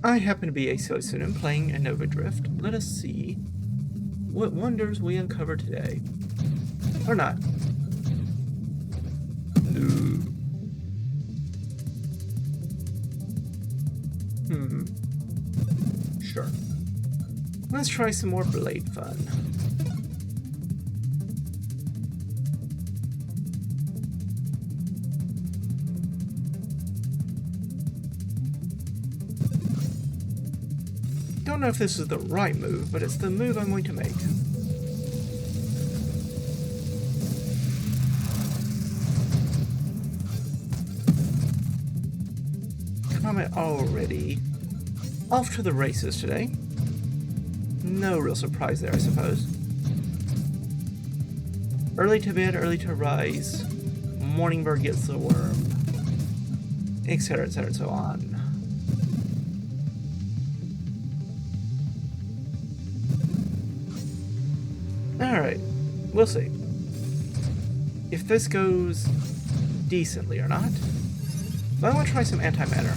I happen to be a SillyPseudonym playing a Nova Drift. Let us see what wonders we uncover today. Or not. No. Sure. Let's try some more blade fun. Don't know if this is the right move, but it's the move I'm going to make. Comet already off to the races today. No real surprise there, I suppose. Early to bed, early to rise. Morning bird gets the worm. Etc., etc., and so on. Alright, we'll see if this goes decently or not. But I want to try some antimatter.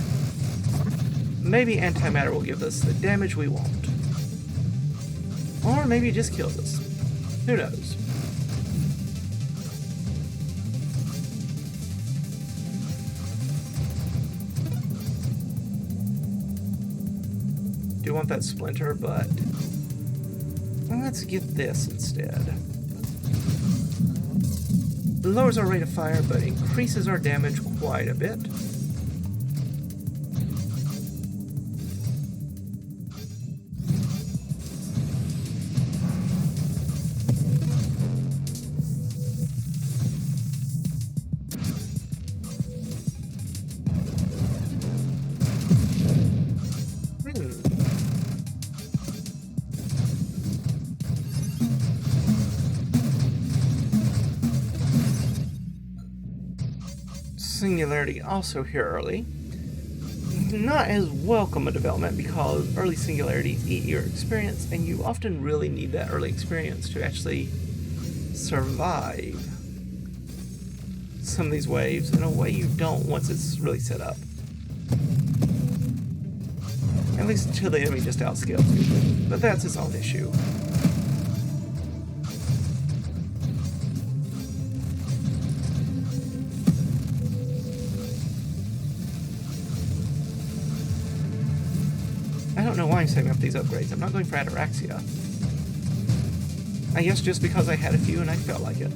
Maybe antimatter will give us the damage we want. Or maybe it just kills us. Who knows? Do want that splinter, but let's get this instead. Lowers our rate of fire, but increases our damage quite a bit. Singularity also here early. Not as welcome a development because early singularities eat your experience, and you often really need that early experience to actually survive some of these waves in a way you don't once it's really set up. At least until the enemy just outscales you, but that's its own issue. I don't know why I'm setting up these upgrades. I'm not going for ataraxia. I guess just because I had a few and I felt like it.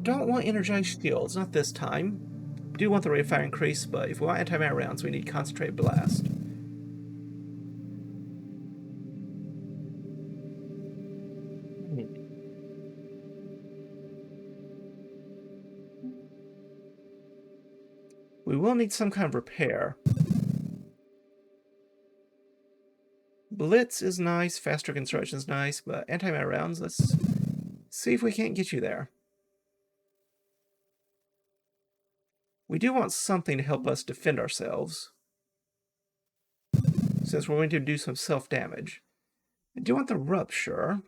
Don't want energized shields, not this time. Do want the rate of fire increase, but if we want antimatter rounds, we need concentrate blast. We will need some kind of repair. Blitz is nice, faster construction is nice, but antimatter rounds, let's see if we can't get you there. We do want something to help us defend ourselves, since we're going to do some self-damage. I do want the rupture.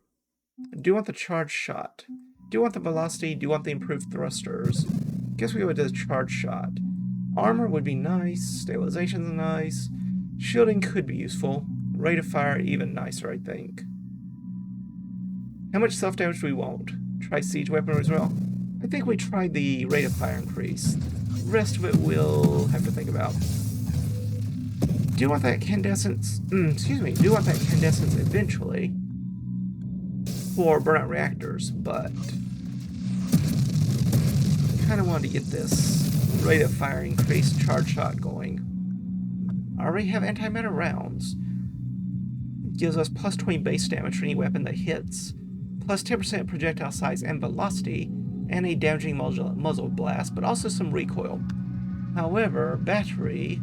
I do want the charge shot. Do want the velocity, do want the improved thrusters. Guess we go with the charge shot. Armor would be nice, stabilization is nice, shielding could be useful, rate of fire even nicer, I think. How much self-damage do we want? Try siege weapon as well? I think we tried the rate of fire increase. The rest of it we'll have to think about. Do want that incandescence, do want that incandescence eventually for Burnout Reactors, but kind of wanted to get this rate of fire increased charge shot going. I already have antimatter rounds. It gives us plus 20 base damage for any weapon that hits, plus 10% projectile size and velocity, and a damaging muzzle blast, but also some recoil. However, battery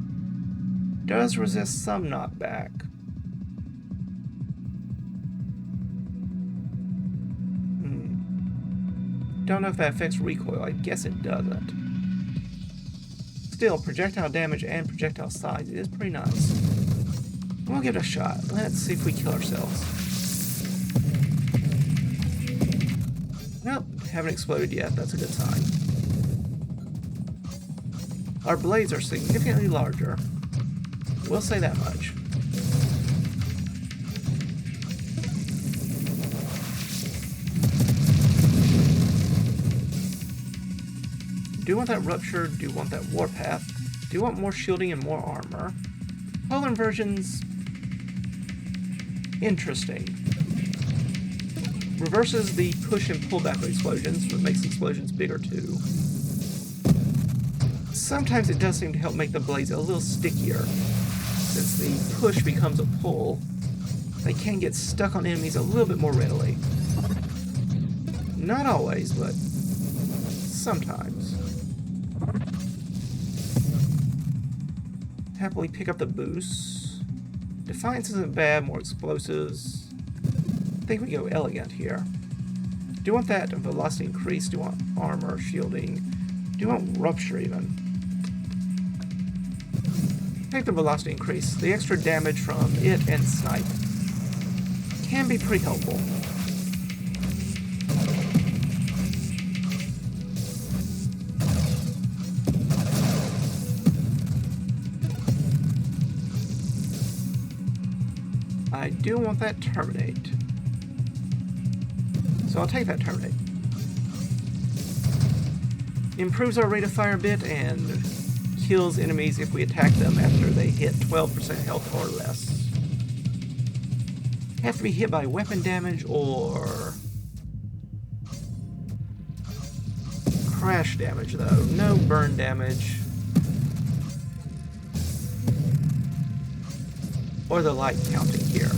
does resist some knockback. Don't know if that affects recoil. I guess it doesn't. Still, projectile damage and projectile size is pretty nice. We'll give it a shot. Let's see if we kill ourselves. Nope, haven't exploded yet. That's a good sign. Our blades are significantly larger. We'll say that much. Do you want that rupture? Do you want that warpath? Do you want more shielding and more armor? Polar inversions... interesting. Reverses the push and pullback of explosions, but makes explosions bigger too. Sometimes it does seem to help make the blades a little stickier. Since the push becomes a pull, they can get stuck on enemies a little bit more readily. Not always, but sometimes. Happily pick up the boosts. Defiance isn't bad, more explosives. I think we go elegant here. Do you want that velocity increase? Do you want armor, shielding? Do you want rupture even? Take the velocity increase. The extra damage from it and snipe can be pretty helpful. I do want that terminate. So I'll take that terminate. Improves our rate of fire a bit and kills enemies if we attack them after they hit 12% health or less. Have to be hit by weapon damage or crash damage though. No burn damage. Or the light counting here.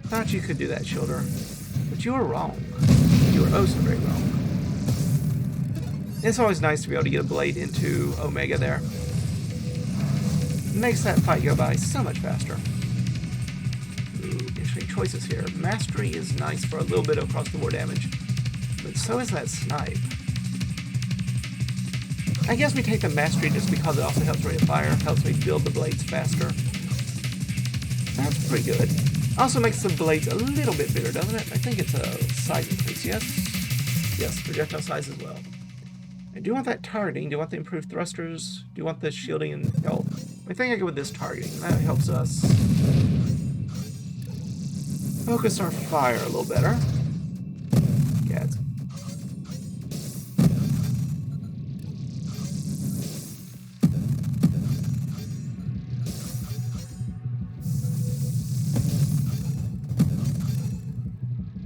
Thought you could do that, Shielder. But you were wrong. You were oh so very wrong. It's always nice to be able to get a blade into Omega there. Makes that fight go by so much faster. Interesting choices here. Mastery is nice for a little bit of across-the-board damage, but so is that snipe. I guess we take the mastery just because it also helps rate of fire, helps me build the blades faster. That's pretty good. Also makes the blades a little bit bigger, doesn't it? I think it's a size increase, yes? Yes, projectile size as well. I do want that targeting. Do you want the improved thrusters? Do you want the shielding and health? I think I go with this targeting. That helps us focus our fire a little better. Gads.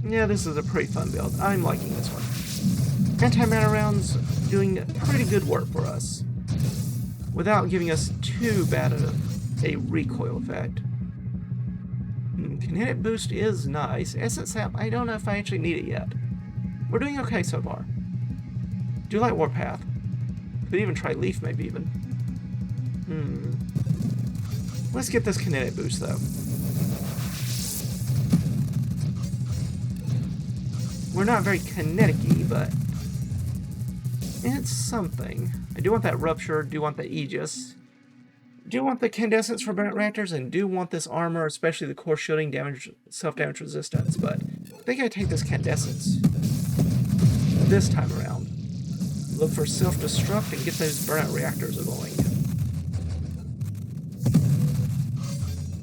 Yeah, this is a pretty fun build. I'm liking this one. Antimatter rounds doing pretty good work for us without giving us too bad a recoil effect. Kinetic boost is nice. Essence sap, I don't know if I actually need it yet. We're doing okay so far. Do like Warpath. Could even try Leaf, maybe even. Let's get this kinetic boost though. We're not very kinetic-y, but it's something. I do want that Rupture, do want the Aegis. Do want the Candescence for Burnout Reactors, and do want this armor, especially the core shielding, damage, self-damage resistance, but I think I take this Candescence this time around. Look for self-destruct and get those Burnout Reactors going.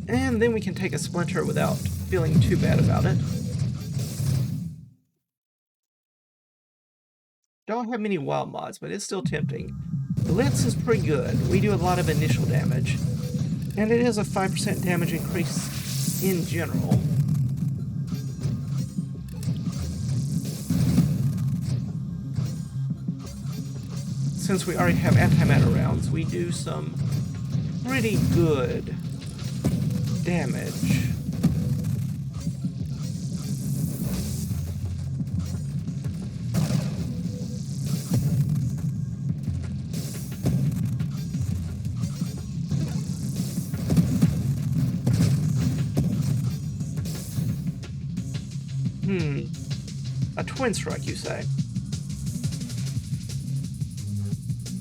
And then we can take a Splinter without feeling too bad about it. Don't have many wild mods, but it's still tempting. Blitz is pretty good. We do a lot of initial damage. And it is a 5% damage increase in general. Since we already have antimatter rounds, we do some pretty good damage. A twin strike, you say?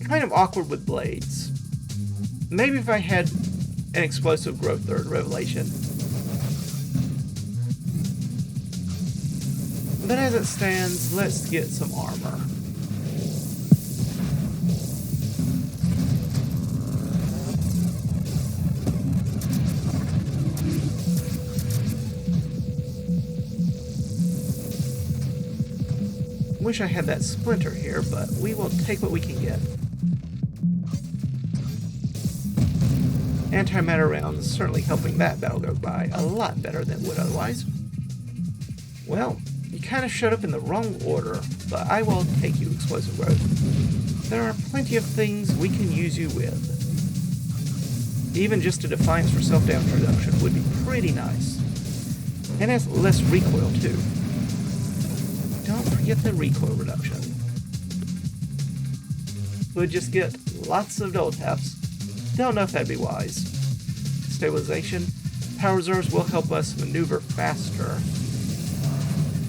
Kind of awkward with blades. Maybe if I had and explosive growth third revelation. But as it stands, let's get some armor. Wish I had that splinter here, but we will take what we can get. Antimatter rounds certainly helping that battle go by a lot better than it would otherwise. Well, you kind of showed up in the wrong order, but I will take you, Explosive Growth. There are plenty of things we can use you with. Even just a Defiance for self-damage reduction would be pretty nice. And has less recoil too. Don't forget the recoil reduction. We'll just get lots of double taps. Don't know if that'd be wise. Stabilization. Power reserves will help us maneuver faster.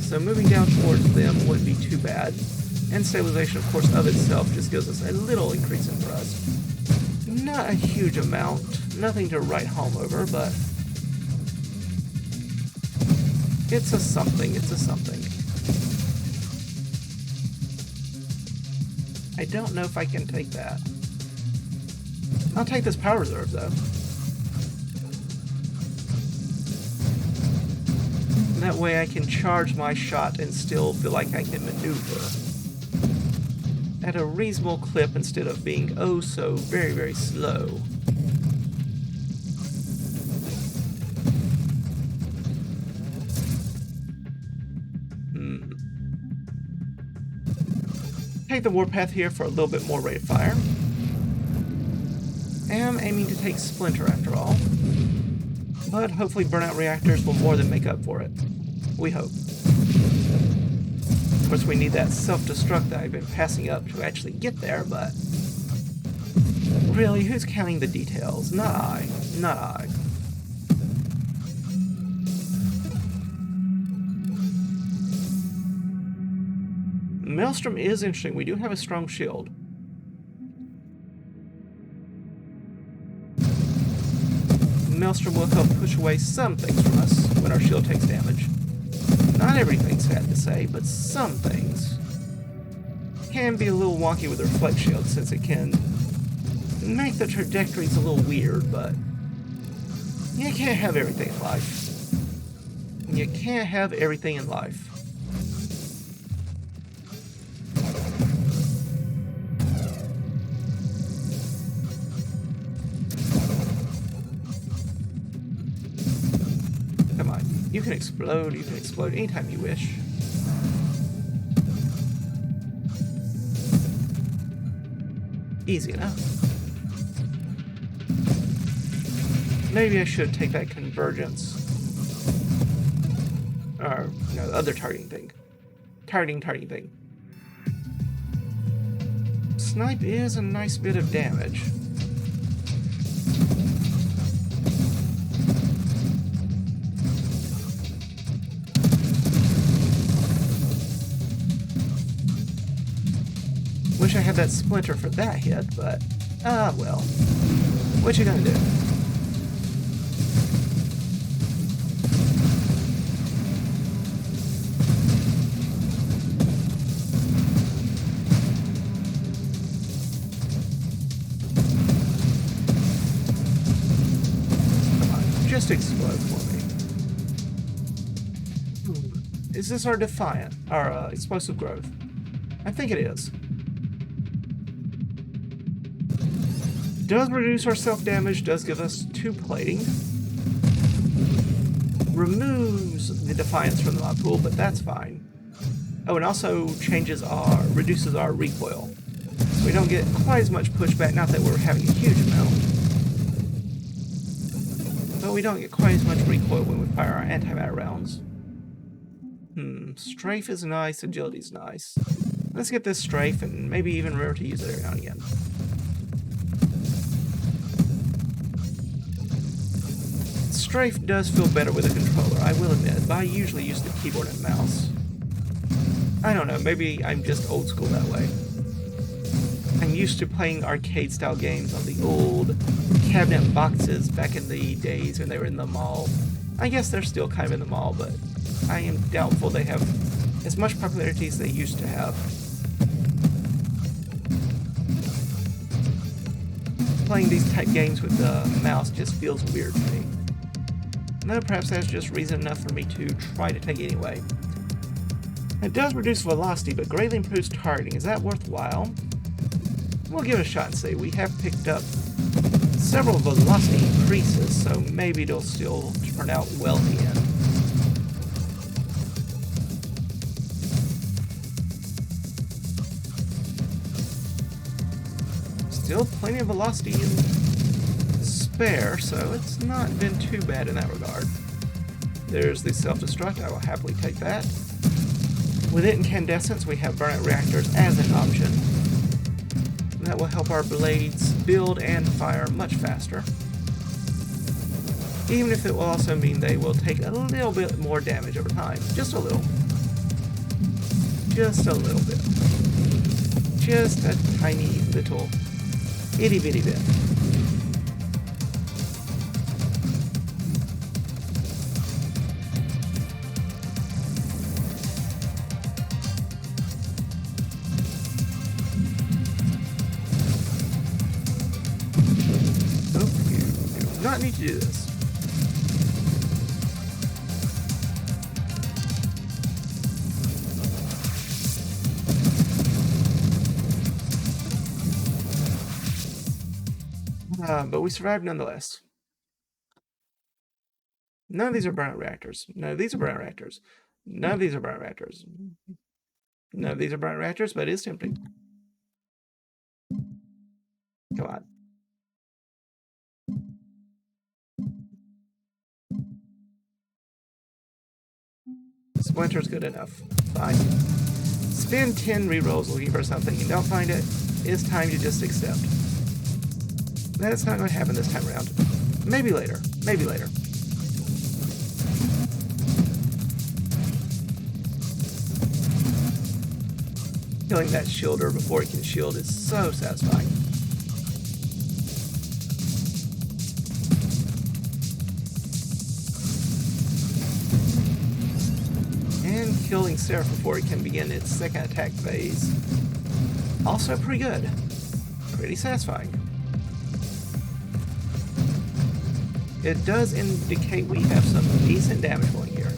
So moving down towards them wouldn't be too bad. And stabilization, of course, of itself just gives us a little increase in thrust. Not a huge amount. Nothing to write home over, but it's a something. It's a something. I don't know if I can take that. I'll take this power reserve, though. That way I can charge my shot and still feel like I can maneuver at a reasonable clip instead of being oh so very, very slow. Take the warpath here for a little bit more rate of fire. Am aiming to take Splinter after all, but hopefully Burnout Reactors will more than make up for it. We hope. Of course, we need that self-destruct that I've been passing up to actually get there, but really, who's counting the details? Not I. Not I. Maelstrom is interesting. We do have a strong shield. Maelstrom will help push away some things from us when our shield takes damage. Not everything, sad to say, but some things. Can be a little wonky with the reflect shield since it can make the trajectories a little weird, but you can't have everything in life. You can't have everything in life. Come on, you can explode anytime you wish. Easy enough. Maybe I should take that convergence. Or, no, the other targeting thing. Targeting thing. Snipe is a nice bit of damage. Wish I had that splinter for that hit, but well. What you gonna do? Come on, just explode for me. Is this our Defiant? Our explosive growth? I think it is. Does reduce our self-damage, does give us 2 plating. Removes the Defiance from the mod pool, but that's fine. Oh, and also reduces our recoil. We don't get quite as much pushback, not that we're having a huge amount. But we don't get quite as much recoil when we fire our antimatter rounds. Strafe is nice, agility's nice. Let's get this strafe and maybe even remember to use it every now and again. Strafe does feel better with a controller, I will admit, but I usually use the keyboard and mouse. I don't know, maybe I'm just old school that way. And used to playing arcade-style games on the old cabinet boxes back in the days when they were in the mall. I guess they're still kind of in the mall, but I am doubtful they have as much popularity as they used to have. Playing these type games with the mouse just feels weird to me. No, perhaps that's just reason enough for me to try to take it anyway. It does reduce velocity, but greatly improves targeting. Is that worthwhile? We'll give it a shot and see. We have picked up several velocity increases, so maybe it'll still turn out well in the end. Still plenty of velocity in spare, so it's not been too bad in that regard. There's the self-destruct. I will happily take that. With it incandescence, we have Burnout Reactors as an option. That will help our blades build and fire much faster. Even if it will also mean they will take a little bit more damage over time. Just a little. Just a little bit. Just a tiny little itty bitty bit. Not need to do this. But we survived nonetheless. None of these are burnout reactors. None of these are burnout reactors. None of these are burnout reactors. None of these are burnout reactors, but it is tempting. Come on. Splinter's good enough. Fine. Spin 10 rerolls looking for something. You don't find it, it's time to just accept. That's not going to happen this time around. Maybe later. Maybe later. Killing that shielder before it can shield is so satisfying. And killing Seraph before it can begin its second attack phase. Also pretty good. Pretty satisfying. It does indicate we have some decent damage going here.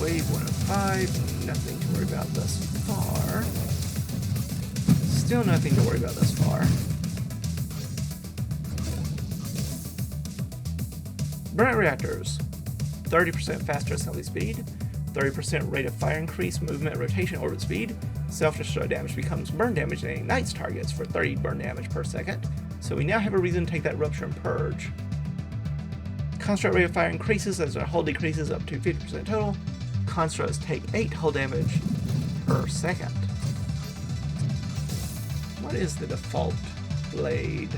Wave 105, nothing to worry about thus far. Still nothing to worry about thus far. Burnout Reactors. 30% faster assembly speed, 30% rate of fire increase, movement, rotation, orbit speed. Self-destruct damage becomes burn damage and ignites targets for 30 burn damage per second. So we now have a reason to take that Rupture and Purge. Construct rate of fire increases as our hull decreases up to 50% total. Constructs take 8 hull damage per second. What is the default blade?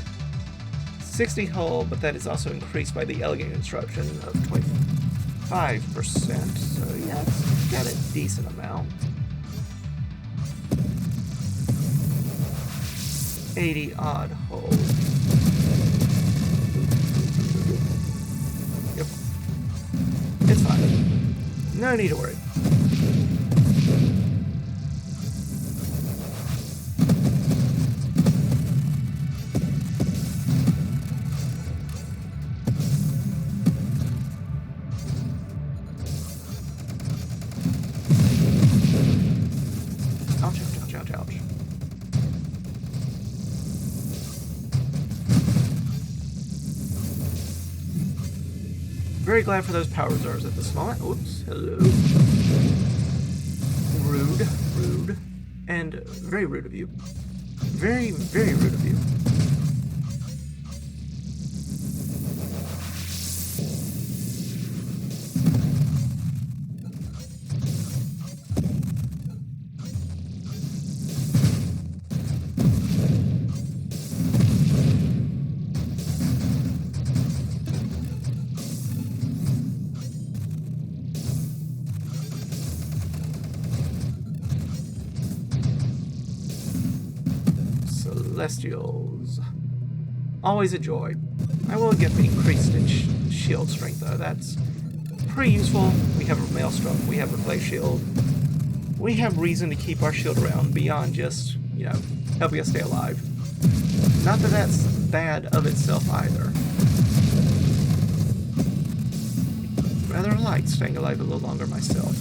60 hull, but that is also increased by the elegant construction of 25%. So yeah, it's got a decent amount. 80 odd hull. Yep. It's fine. No need to worry. Ouch, ouch, ouch, ouch. Very glad for those power reserves at this moment. Oops, hello. Rude, rude, and very rude of you. Very, very rude of you. Celestials. Always a joy. I will get the increased in shield strength, though. That's pretty useful. We have a Maelstrom. We have a Clay Shield. We have reason to keep our shield around beyond just, you know, helping us stay alive. Not that that's bad of itself either. Rather like staying alive a little longer myself.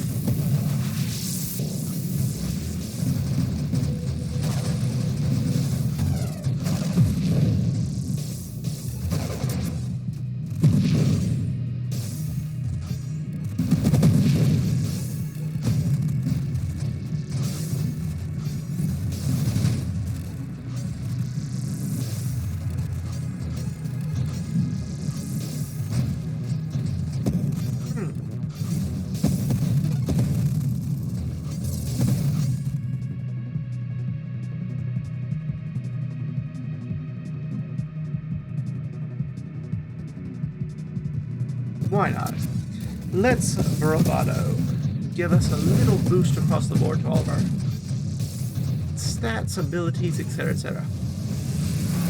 Why not? Let's Bravado. Give us a little boost across the board to all of our stats, abilities, etc., etc.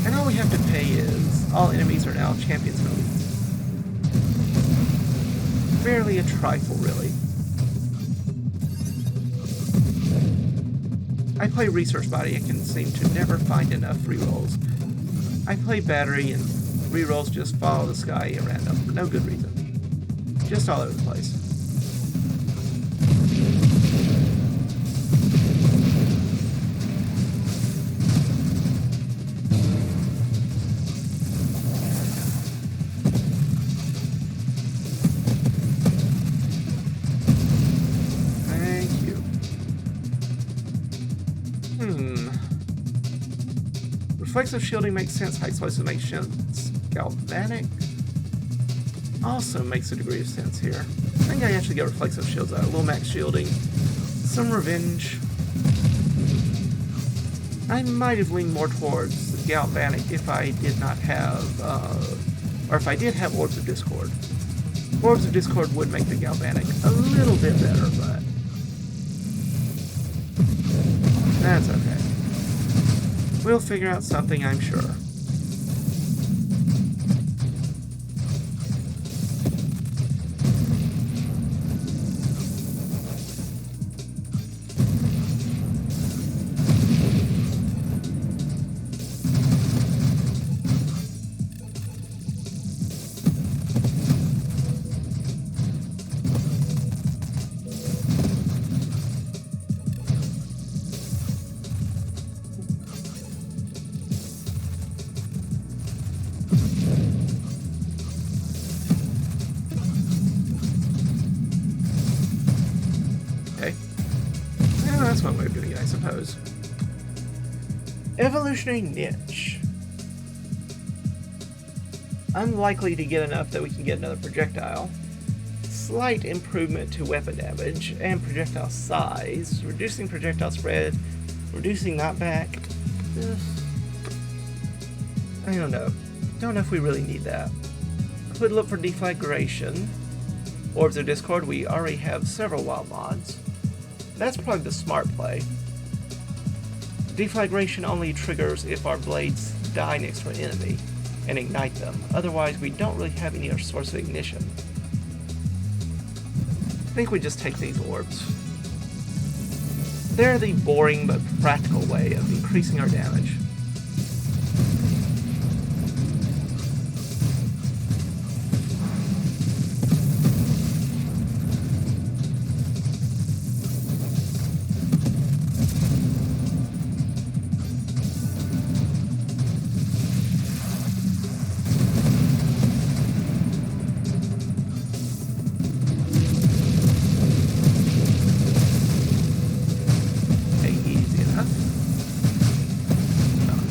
And all we have to pay is all enemies are now champions and elites. Barely a trifle, really. I play Research Body and can seem to never find enough rerolls. I play Battery and rerolls just follow the sky at random for no good reason. Just all over the place. Thank you. Reflexive shielding makes sense. High explosive makes sense. Galvanic also makes a degree of sense here. I think I actually get reflexive shields out. A little max shielding. Some revenge. I might have leaned more towards Galvanic if I did not have, or if I did have Orbs of Discord. Orbs of Discord would make the Galvanic a little bit better, but that's okay. We'll figure out something, I'm sure. That's one way of doing it, I suppose. Evolutionary Niche. Unlikely to get enough that we can get another projectile. Slight improvement to weapon damage and projectile size. Reducing projectile spread. Reducing knockback. I don't know. Don't know if we really need that. Could look for deflagration. Orbs of Discord. We already have several wild mods. That's probably the smart play. Deflagration only triggers if our blades die next to an enemy and ignite them. Otherwise, we don't really have any other source of ignition. I think we just take these orbs. They're the boring but practical way of increasing our damage.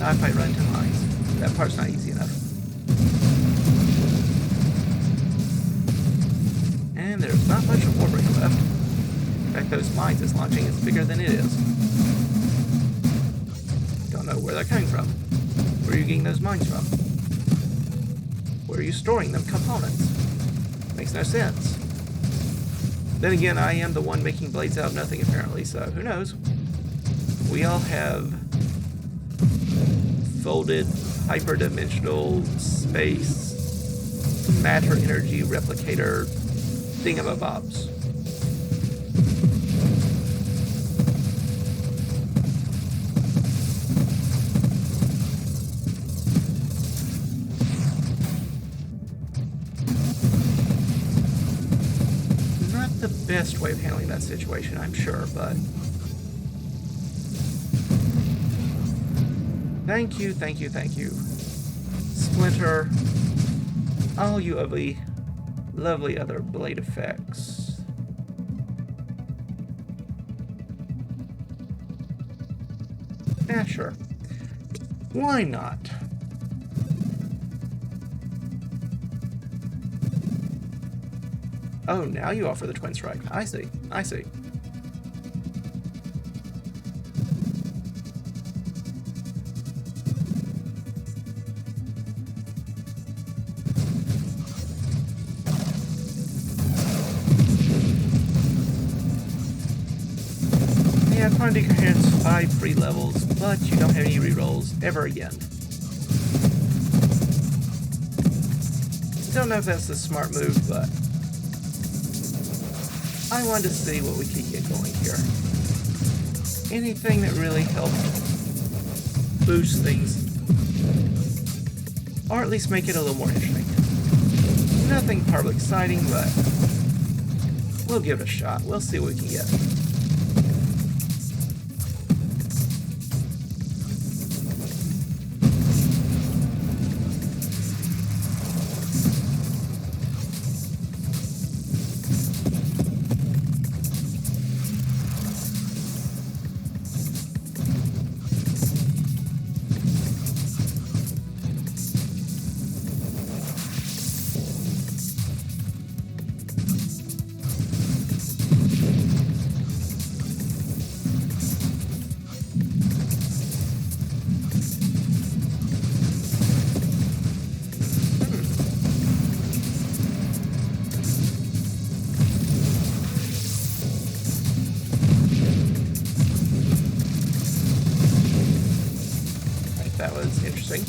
If I run into mines. That part's not easy enough. And there's not much of Warbreaker left. In fact, those mines it's launching is bigger than it is. Don't know where they're coming from. Where are you getting those mines from? Where are you storing them components? Makes no sense. Then again, I am the one making blades out of nothing apparently, so who knows? We all have folded hyperdimensional space matter energy replicator thingamabobs. Not the best way of handling that situation, I'm sure, but thank you, thank you, thank you. Splinter, all you ugly, lovely other blade effects. Yeah, sure. Why not? Oh, now you offer the twin strike. I see. I see. Yeah, Quantum Decoherence 5 free levels, but you don't have any rerolls ever again. Don't know if that's a smart move, but I wanted to see what we could get going here. Anything that really helped boost things, or at least make it a little more interesting. Nothing terribly exciting, but we'll give it a shot. We'll see what we can get. That was interesting.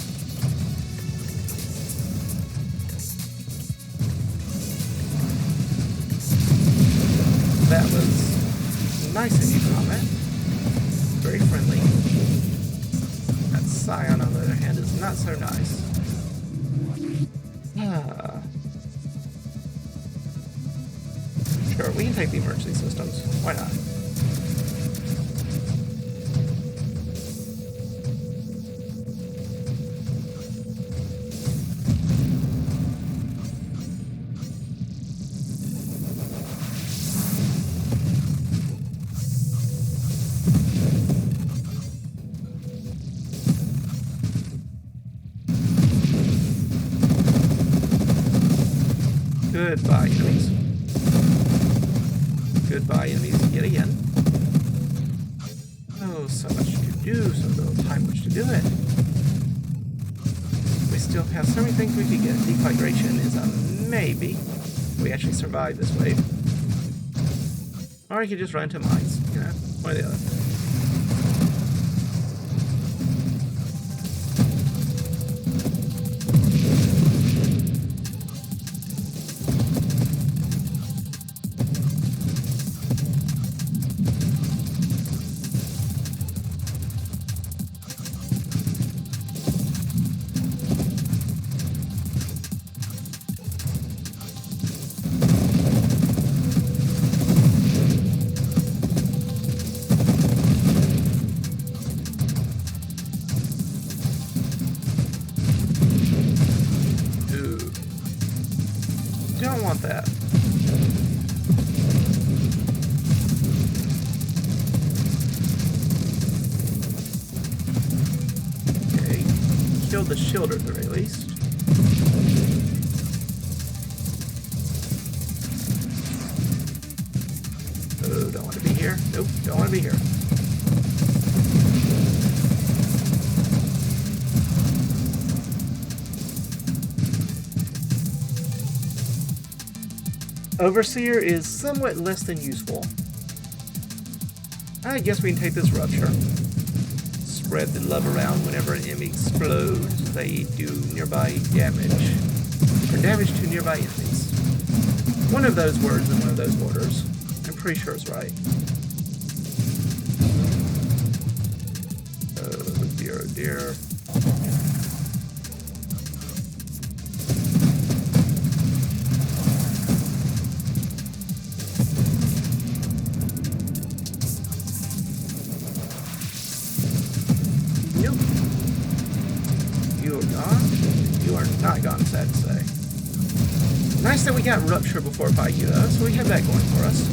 That was nice of you, comment. Very friendly. That Scion, on the other hand, is not so nice. Sure, we can take the emergency systems. Why not? Goodbye, enemies. Goodbye, enemies, yet again. Oh, so much to do, so little time which to do it. We still have so many things we could get. Deflagration is a maybe. We actually survive this wave. Or you could just run into mines. You know, one or the other. Don't want that. Okay. Killed the shielder at the very least. Oh, don't want to be here. Nope, don't want to be here. Overseer is somewhat less than useful. I guess we can take this rupture. spread the love around whenever an enemy explodes. They do nearby damage. Or damage to nearby enemies. One of those words in one of those orders. I'm pretty sure it's right. Oh dear, oh dear. Nope. You are gone? You are not gone, sad to say. Nice that we got Rupture before fight you though, so we have that going for us.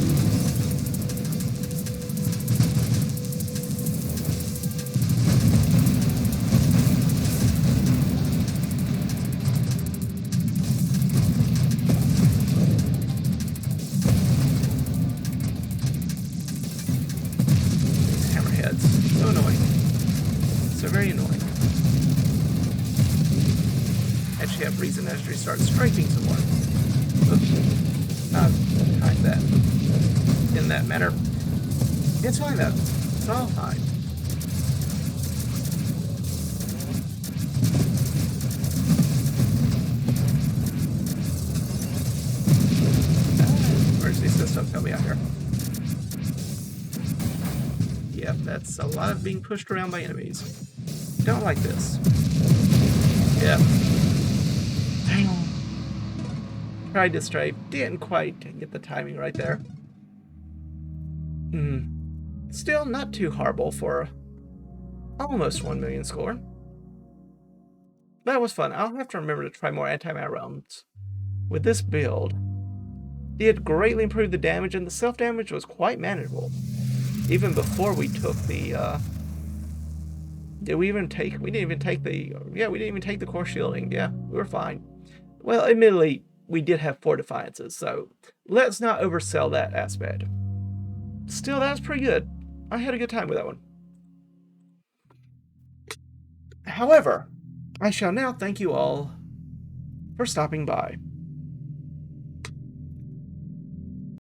These hammerheads, so annoying. So very annoying. Actually have reason to actually start scraping some more. Oops. Not behind that. In that manner. It's fine though. It's all fine. Emergency system, help me out here. Yep, that's a lot of being pushed around by enemies. Don't like this. Yep. Dang. Tried to strafe, didn't quite get the timing right there. Still not too horrible for almost 1 million score. That was fun. I'll have to remember to try more anti-matter realms. With this build, it greatly improved the damage, and the self-damage was quite manageable. Even before we took the, we didn't even take the core shielding. Yeah, we were fine. Well, admittedly, we did have 4 defiances, so let's not oversell that aspect. Still, that's pretty good. I had a good time with that one. However, I shall now thank you all for stopping by.